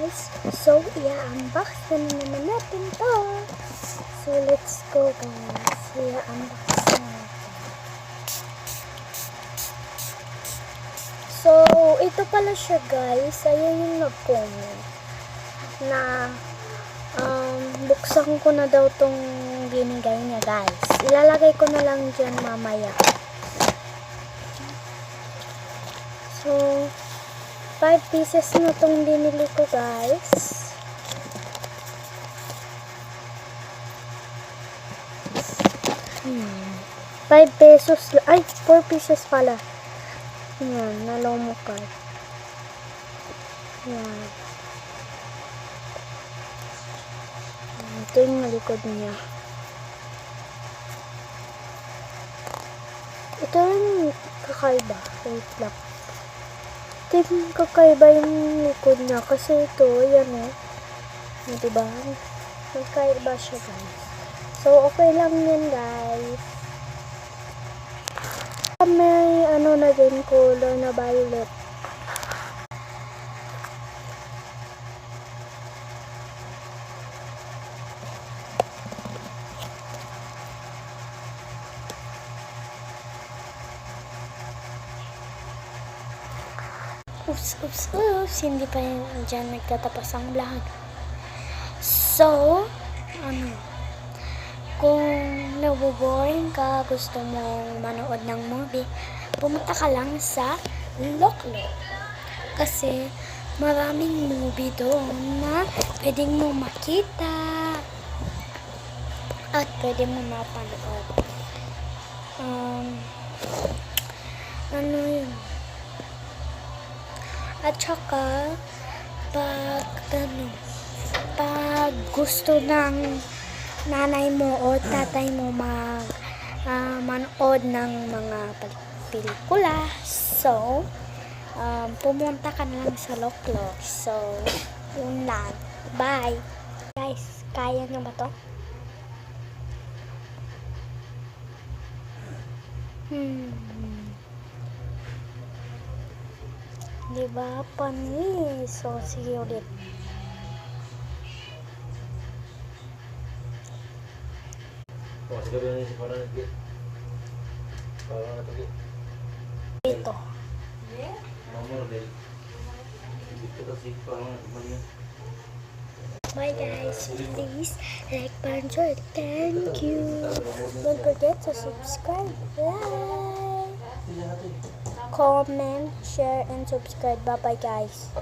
guys. So, i-unbox na naman natin to. So, let's go guys. I-unbox na natin. So, ito pala siya guys. Ayan yung nag-comment na buksan ko na daw tong binigay niya guys. Ilalagay ko na lang dyan mamaya. So, 5 pieces na tong binili ko guys. 5 pesos. Ay, 4 pieces pala. Yan, nalomo card. Yan. Ito yung likod niya. Ito yung kakaiba. Wait lang. Ito yung kakaiba yung likod niya. Kasi ito, yan o. Diba? Kakaiba siya guys. So, okay lang yan guys. May ano na din color na violet. Oops. Hindi pa dyan nagtatapos ang vlog. So, kung naboboring ka, gusto mong manood ng movie, pumunta ka lang sa Loklok. Kasi maraming movie doon na pwedeng mo makita at pwede mo mapanood. Ano yun? At saka, pag gusto ng nanay mo o tatay mo manood ng mga pelikula, so pumunta ka na lang sa Loklok. So yun lang, bye guys. Kaya nyo ba to? Diba panis? So sige ulit. Ito. Bye guys. Please like, share. Thank you. Don't forget to subscribe, like, comment, share, and subscribe. Bye bye guys.